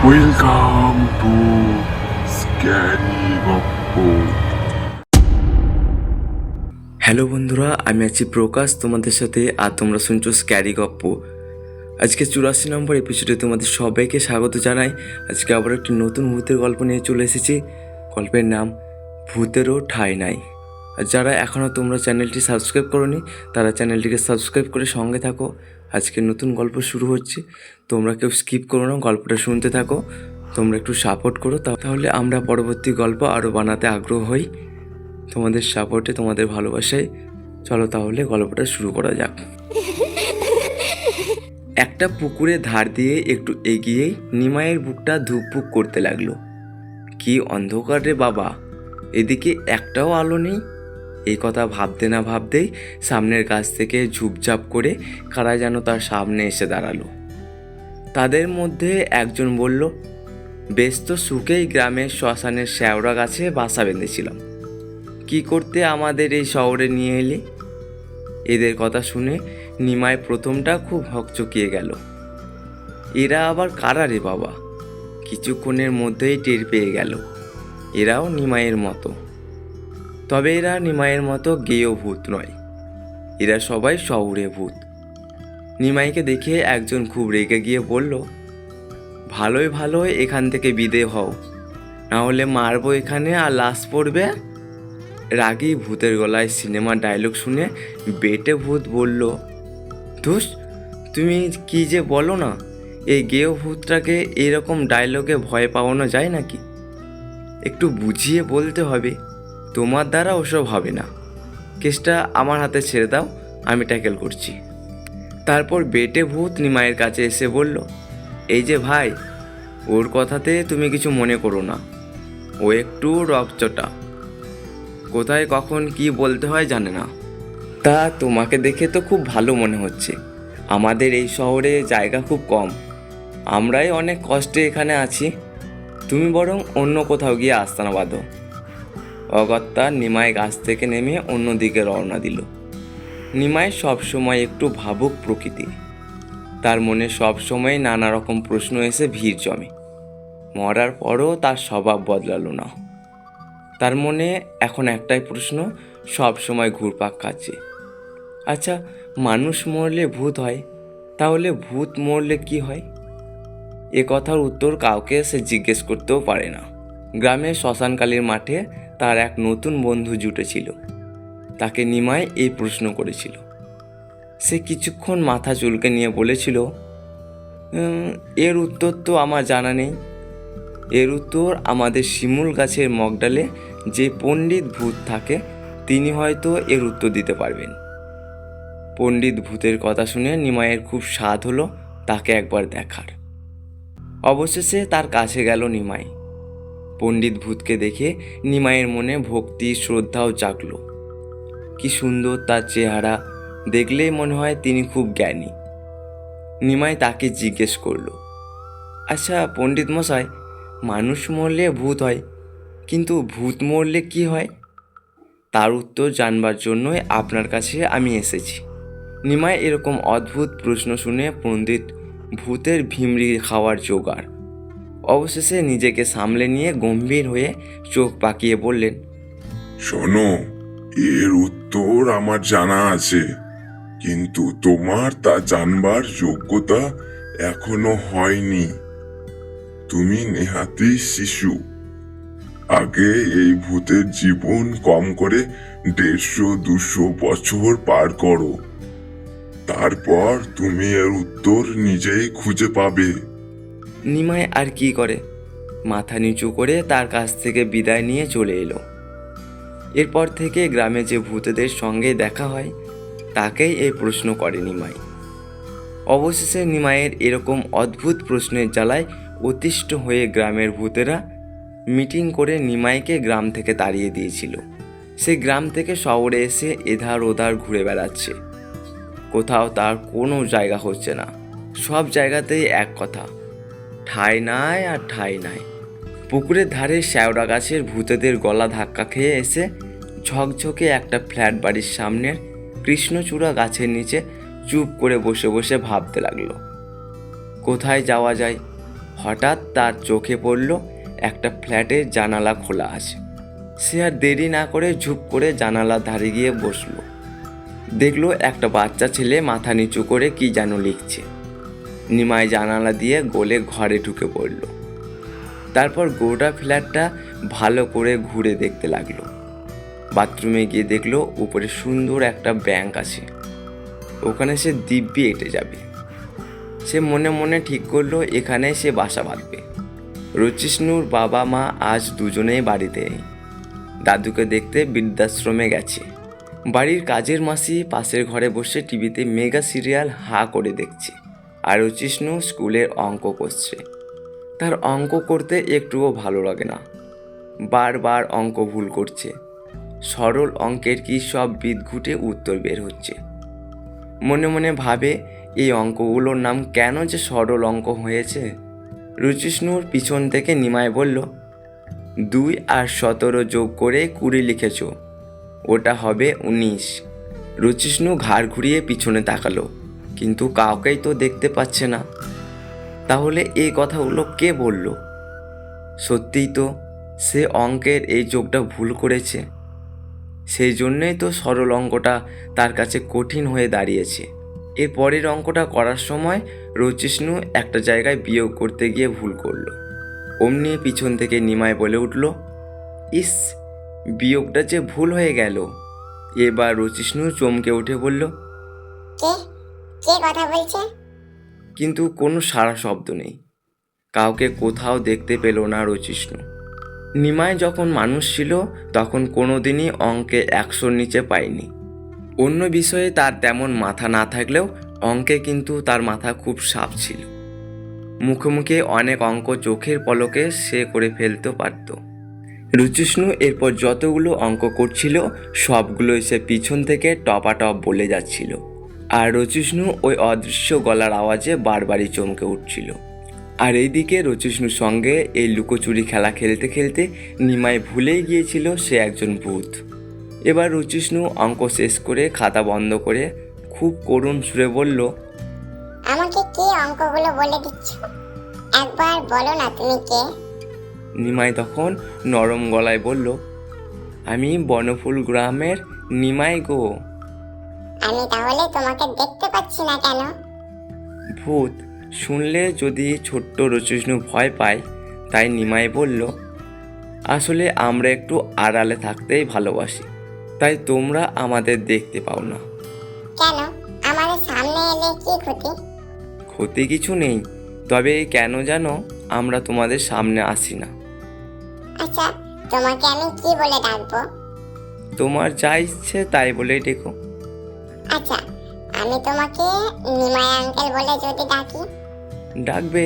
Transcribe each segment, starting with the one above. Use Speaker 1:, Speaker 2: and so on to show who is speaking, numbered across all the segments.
Speaker 1: Welcome to scary গপ্প।
Speaker 2: Hello বন্ধুরা, আমি আছি প্রকাশ তোমাদের সাথে, আর তোমরা শুনছো স্ক্যারি গপ্প। আজকে 84 নম্বর এপিসোডে তোমাদের সবাইকে স্বাগত জানাই। আজকে আবার একটি নতুন ভূতের গল্প নিয়ে চলে এসেছি। গল্পের নাম ভূতেরও ঠাঁই নাই। আর যারা এখনও তোমরা চ্যানেলটি সাবস্ক্রাইব করোনি, তারা চ্যানেলটিকে সাবস্ক্রাইব করে সঙ্গে থাকো। আজকে নতুন গল্প শুরু হচ্ছে, তোমরা কেউ স্কিপ করো না, গল্পটা শুনতে থাকো। তোমরা একটু সাপোর্ট করো, তাহলে আমরা পরবর্তী গল্প আরও বানাতে আগ্রহ হই। তোমাদের সাপোর্টে, তোমাদের ভালোবাসায়। চলো তাহলে গল্পটা শুরু করা যাক। একটা পুকুরের ধার দিয়ে একটু এগিয়েই নিমাইয়ের বুকটা ধুকপুক করতে লাগলো। কি অন্ধকার রে বাবা, এদিকে একটাও আলো নেই। এই কথা ভাবতে না ভাবতেই সামনের গাছ থেকে ঝুপঝাপ করে কারা যেন তার সামনে এসে দাঁড়ালো। তাদের মধ্যে একজন বলল, বেশ তো সুখেই গ্রামের শ্মশানের শ্যাওড়া গাছে বাসা বেঁধেছিলাম, কি করতে আমাদের এই শহরে নিয়ে এলি? এদের কথা শুনে নিমাই প্রথমটা খুব হকচকিয়ে গেল। এরা আবার কারা রে বাবা? কিছুক্ষণের মধ্যেই টের পেয়ে গেল এরাও নিমাইয়ের মতো। তবে এরা নিমাইয়ের মতো গেয় ভূত নয়, এরা সবাই শহুরে ভূত। নিমাইকে দেখে একজন খুব রেগে গিয়ে বলল, ভালোই ভালোই এখান থেকে বিদে হও, না হলে মারবো এখানে আর লাশ পড়বে। রাগী ভূতের গলায় সিনেমার ডায়লগ শুনে বেটে ভূত বলল, ধুস, তুমি কি যে বলো না, এই গেয় ভূতটাকে এরকম ডায়লগে ভয় পাওয়ানো যায় নাকি? একটু বুঝিয়ে বলতে হবে, তোমার দ্বারা ওসব হবে না। কেসটা আমার হাতে ছেড়ে দাও, আমি ট্যাকেল করছি। তারপর বেটে ভূত নিমাইয়ের কাছে এসে বলল, এই যে ভাই, ওর কথাতে তুমি কিছু মনে করো না, ও একটু রকচটা, কোথায় কখন কি বলতে হয় জানে না। তা তোমাকে দেখে তো খুব ভালো মনে হচ্ছে। আমাদের এই শহরে জায়গা খুব কম, আমরাই অনেক কষ্টে এখানে আছি। তুমি বরং অন্য কোথাও গিয়ে আস্তানা বাঁধো। অগত্যা নিমাই গাছ থেকে নেমে অন্যদিকে রওনা দিল। নিমাই সবসময় একটু ভাবুক প্রকৃতি, তার মনে সবসময় নানা রকম প্রশ্ন এসে ভিড় জমে। মরার পরও তার স্বভাব বদলালো না। তার মনে এখন একটাই প্রশ্ন সব সময় ঘুরপাক খাচ্ছে, আচ্ছা, মানুষ মরলে ভূত হয়, তাহলে ভূত মরলে কি হয়? এ কথার উত্তর কাউকে সে জিজ্ঞেস করতেও পারে না। গ্রামের শ্মশানকালীর মাঠে তার এক নতুন বন্ধু জুটেছিল। তাকে নিমাই এই প্রশ্ন করেছিল। সে কিছুক্ষণ মাথা চুলকে নিয়ে বলেছিল, এর উত্তর তো আমার জানা নেই। এর উত্তর আমাদের শিমুল গাছের মগডালে যে পণ্ডিত ভূত থাকে, তিনি হয়তো এর উত্তর দিতে পারবেন। পণ্ডিত ভূতের কথা শুনে নিমাইয়ের খুব স্বাদ হলো তাকে একবার দেখার। অবশেষে তার কাছে গেল নিমাই। পণ্ডিত ভূতকে দেখে নিমাইয়ের মনে ভক্তি শ্রদ্ধাও জাগলো। কি সুন্দর তার চেহারা, দেখলেই মনে হয় তিনি খুব জ্ঞানী। নিমাই তাকে জিজ্ঞেস করলো, আচ্ছা পণ্ডিত মশাই, মানুষ মরলে ভূত হয়, কিন্তু ভূত মরলে কি হয়? তার উত্তর জানবার জন্যই আপনার কাছে আমি এসেছি। নিমাই এরকম অদ্ভুত প্রশ্ন শুনে পণ্ডিত ভূতের ভিমড়ি খাওয়ার জোগাড়। অবশেষে নিজেকে সামলে নিয়ে গম্ভীর হয়ে চোখ পাকিয়ে বললেন,
Speaker 1: শোনো, এর উত্তর আমার জানা আছে, কিন্তু তোমার তা জানবার যোগ্যতা এখনো হয়নি। তুমি নেহাতি শিশু। আগে এই ভূতের জীবন কম করে 150-200 বছর পার করো, তারপর তুমি এর উত্তর নিজেই খুঁজে পাবে।
Speaker 2: নিমাই আর কি করে, মাথা নিচু করে তার কাছ থেকে বিদায় নিয়ে চলে এলো। এরপর থেকে গ্রামে যে ভূতেদের সঙ্গে দেখা হয়, তাকেই এই প্রশ্ন করে নিমাই। অবশেষে নিমাইয়ের এরকম অদ্ভুত প্রশ্নের জ্বালায় অতিষ্ঠ হয়ে গ্রামের ভূতেরা মিটিং করে নিমাইকে গ্রাম থেকে তাড়িয়ে দিয়েছিল। সে গ্রাম থেকে শহরে এসে এধার ওধার ঘুরে বেড়াচ্ছে। কোথাও তার কোনো জায়গা হচ্ছে না। সব জায়গাতেই এক কথা, ঠাঁই নাই আর ঠাঁই নাই। পুকুরের ধারে শ্যাওড়া গাছের ভূতেদের গলা ধাক্কা খেয়ে এসে ঝকঝকে একটা ফ্ল্যাট বাড়ির সামনের কৃষ্ণচূড়া গাছের নিচে চুপ করে বসে বসে ভাবতে লাগলো, কোথায় যাওয়া যায়? হঠাৎ তার চোখে পড়ল একটা ফ্ল্যাটের জানালা খোলা আছে। সে আর দেরি না করে ঝুপ করে জানালার ধারে গিয়ে বসলো। দেখলো একটা বাচ্চা ছেলে মাথা নিচু করে কি যেন লিখছে। নিমাই জানালা দিয়ে গলে ঘরে ঢুকে পড়ল। তারপর গোটা ফ্ল্যাটটা ভালো করে ঘুরে দেখতে লাগলো। বাথরুমে গিয়ে দেখলো উপরে সুন্দর একটা ব্যাংক আছে, ওখানে সে দিব্যি এঁটে যাবে। সে মনে মনে ঠিক করলো এখানে সে বাসা বাঁধবে। রুচিষ্ণুর বাবা মা আজ দুজনেই বাড়িতে নেই। দাদুকে দেখতে বৃদ্ধাশ্রমে গেছে। বাড়ির কাজের মাসি পাশের ঘরে বসে টিভিতে মেগা সিরিয়াল হা করে দেখছে, আর রুচিষ্ণু স্কুলের অঙ্ক করছে। তার অঙ্ক করতে একটুও ভালো লাগে না, বারবার অঙ্ক ভুল করছে। সরল অঙ্কের কি সব বিদঘুটে উত্তর বের হচ্ছে। মনে মনে ভাবে এই অঙ্কগুলোর নাম কেন যে সরল অঙ্ক হয়েছে। রুচিষ্ণুর পিছন থেকে নিমাই বলল, 2 আর 17 যোগ করে 20 লিখেছ, ওটা হবে 19। রুচিষ্ণু ঘাড় ঘুরিয়ে পিছনে তাকালো, কিন্তু কাউকেই তো দেখতে পাচ্ছে না। তাহলে এই কথাগুলো কে বলল? সত্যিই তো সে অঙ্কের এই যোগটা ভুল করেছে। সেই জন্যই তো সরল অঙ্কটা তার কাছে কঠিন হয়ে দাঁড়িয়েছে। এর পরের অঙ্কটা করার সময় রুচিষ্ণু একটা জায়গায় বিয়োগ করতে গিয়ে ভুল করলো। অমনি পিছন থেকে নিমাই বলে উঠল, ইস, বিয়োগটা যে ভুল হয়ে গেল। এবার রুচিষ্ণু চমকে উঠে বলল,
Speaker 3: কে কে কথা বলছে?
Speaker 2: কিন্তু কোনো সাড়া শব্দ নেই। কাউকে কোথাও দেখতে পেল না রুচিষ্ণু। নিমাই যখন মানুষ ছিল তখন কোনোদিনই অঙ্কে 100-র নিচে পায়নি। অন্য বিষয়ে তার তেমন মাথা না থাকলেও অঙ্কে কিন্তু তার মাথা খুব সাফ ছিল। মুখে মুখে অনেক অঙ্ক চোখের পলকে সে করে ফেলতে পারত। রুচিষ্ণু এরপর যতগুলো অঙ্ক করছিল সবগুলোই সে পিছন থেকে টপাটপ বলে যাচ্ছিল, আর রুচিষ্ণু ওই অদৃশ্য গলার আওয়াজে বারবারই চমকে উঠছিল। আর এইদিকে রুচিষ্ণুর সঙ্গে এই লুকোচুরি খেলা খেলতে খেলতে নিমাই ভুলেই গিয়েছিল সে একজন ভূত। এবার রুচিষ্ণু অঙ্ক শেষ করে খাতা বন্ধ করে খুব করুণ সুরে বলল,
Speaker 3: আমাকে কে অঙ্কগুলো বলে দিচ্ছ? একবার বলো না তুমি কে?
Speaker 2: নিমাই তখন নরম গলায় বলল, আমি বনফুল গ্রামের নিমাই গো।
Speaker 3: আমি তাহলে তোমাকে দেখতে পাচ্ছি না কেন?
Speaker 2: ভূত শুনলে যদি ছোট্ট রুচিষ্ণু ভয় পায়, তাই নিমাই বলল, আসলে আমরা একটু আড়ালে থাকতেই ভালোবাসি, তাই তোমরা আমাদের দেখতে পাও না।
Speaker 3: কেন? আমাদের সামনে এলে কি ক্ষতি?
Speaker 2: ক্ষতি কিছু নেই, তবে কেন জানো আমরা তোমাদের সামনে আসি না।
Speaker 3: আচ্ছা, তোমাকে আমি কি বলে ডাকবো?
Speaker 2: তোমার যা ইচ্ছে তাই বলে ডেকো।
Speaker 3: আচ্ছা, আমি তোমাকে নিমাই আঙ্কেল বলে যদি ডাকি?
Speaker 2: ডাকবে,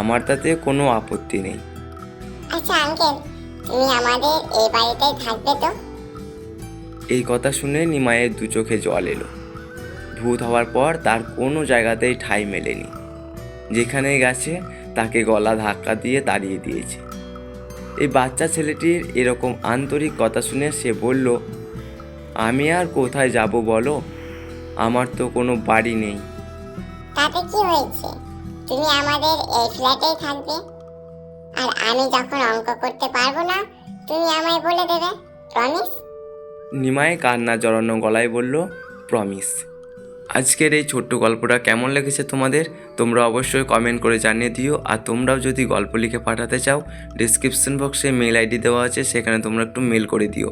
Speaker 2: আমার তাতে কোনো আপত্তি নেই।
Speaker 3: আচ্ছা আঙ্কেল, তুমি আমাদের এই বাড়িতেই থাকবে তো?
Speaker 2: এই কথা শুনে নিমাইয়ের দু চোখে জল এলো। ভূত হওয়ার পর তার কোনো জায়গাতেই ঠাঁই মেলেনি। যেখানে গেছে তাকে গলা ধাক্কা দিয়ে তাড়িয়ে দিয়েছে। এই বাচ্চা ছেলেটির এরকম আন্তরিক কথা শুনে সে বলল, আমি আর কোথায় যাব বলো, আমার তো কোনো বাড়ি নেই।
Speaker 3: তাতে কি হয়েছে? তুমি আমাদের এই ফ্ল্যাটেই থাকবে। আর আমি যখন অঙ্ক করতে পারবো না, তুমি আমায় বলে দেবে, প্রমিস?
Speaker 2: নিমাই কান্না জড়ানো গলায় বলল, প্রমিস। আজকের এই ছোট্ট গল্পটা কেমন লেগেছে তোমাদের তোমরা অবশ্যই কমেন্ট করে জানিয়ে দিও। আর তোমরাও যদি গল্প লিখে পাঠাতে চাও, ডিসক্রিপশন বক্সে মেল আইডি দেওয়া আছে, সেখানে তোমরা একটু মেল করে দিও।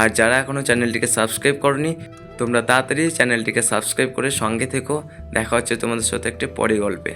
Speaker 2: আর যারা এখনও চ্যানেলটিকে সাবস্ক্রাইব করনি, তোমরা তাড়াতাড়ি চ্যানেলটিকে সাবস্ক্রাইব করে সঙ্গে থেকো। দেখা হচ্ছে তোমাদের সাথে একটি পরের গল্পে।